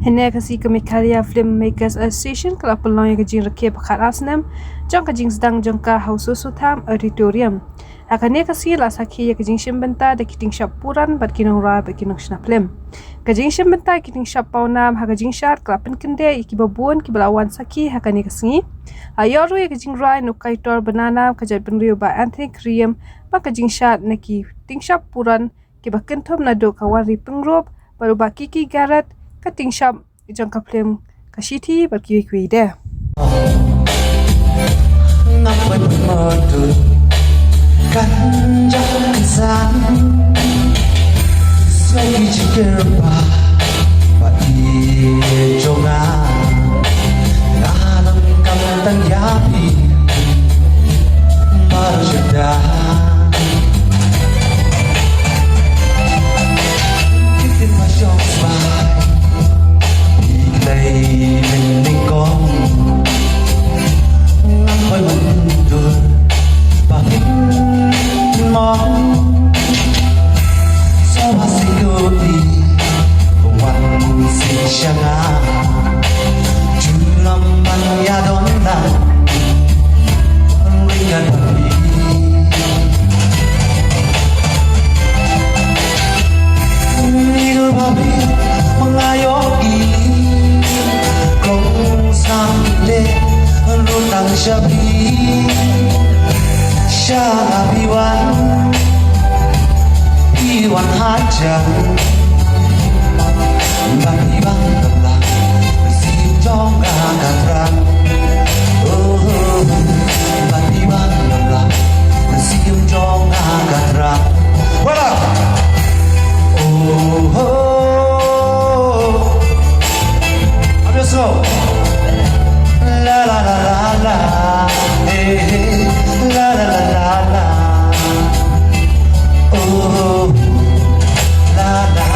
Hene kasi Kemikalia Filmmakers Association kelap pelong yang kejing rekip kat Asnam jang kejing sedang jangka hausus utam auditorium. Hakane kasi la sakhi ya kejing shimbenta de kiting shapuran bad kinong ra bad kinong shna film. Kejing shimbenta kiting shap paunam ha kejing shat kelapin kende iki babun ki belawan sakhi hakane kasi. Ayoru ya kejing ra no kaitor banana kejat penriu ba Anthony Cream ba kejing shat neki ting shapuran ki ba kentom na do kawari pengrop baru ba Kiki Garrett kating shop jangka film kashiti berkiwi-kiwi deh. Ngapain madu kanjang san Selagi jikerba Bai jonga Nanang kamtang yapi Marjada Kitin masyong smile Đây mình nên con ngắm với mình đường và biết mong sao mà xin đưa đi quan xin chẳng à chú lâm bằng ya đón ta ringan bagi hidup babi mengayomi samde lutang syabi syabiwan iwan hajang bagi bang telah bersih jong akan oh bagi bang telah bersih jong akan wala oh I'm just slow. La la la la la, hey, la la la la la, oh, la la.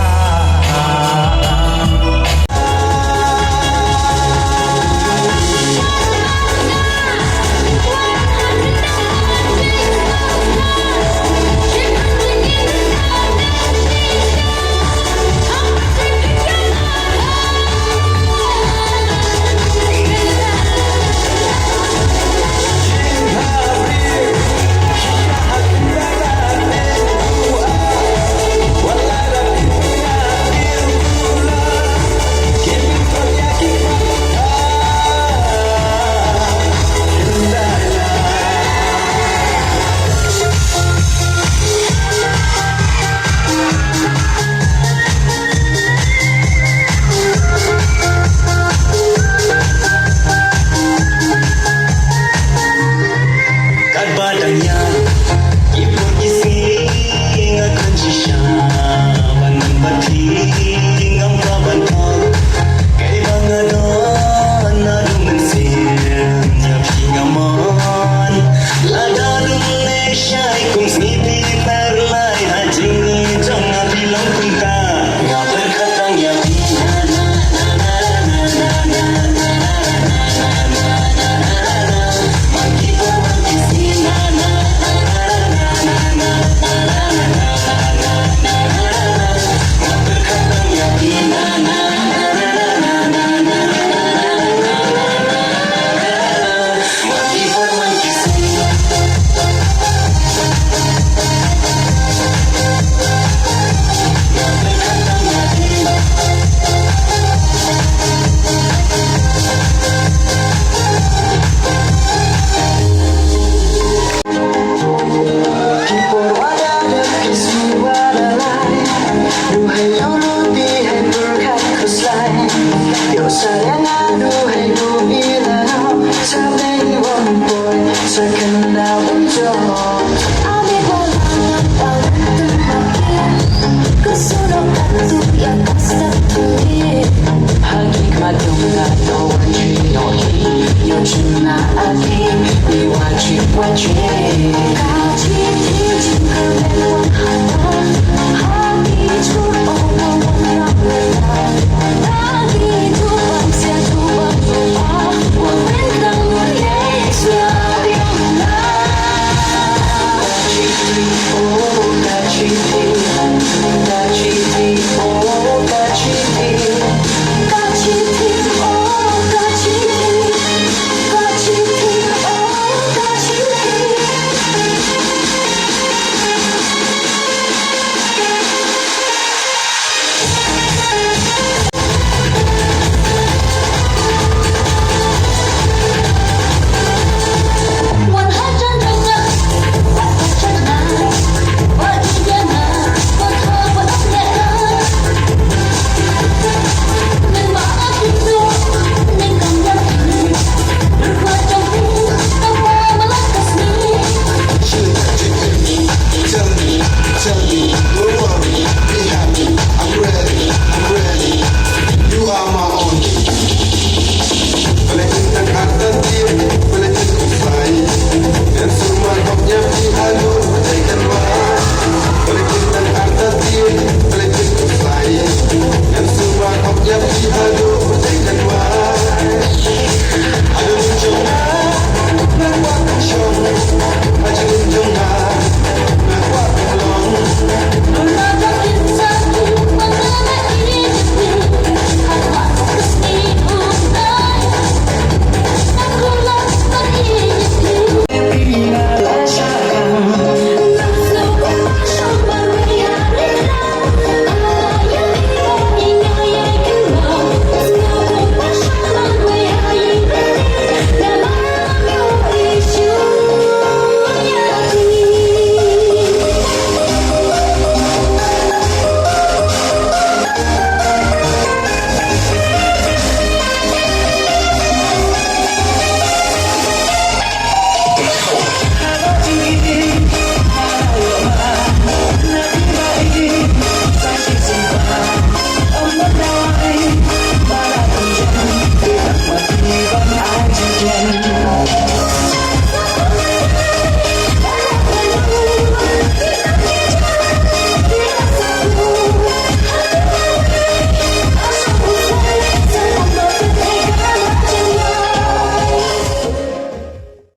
Watching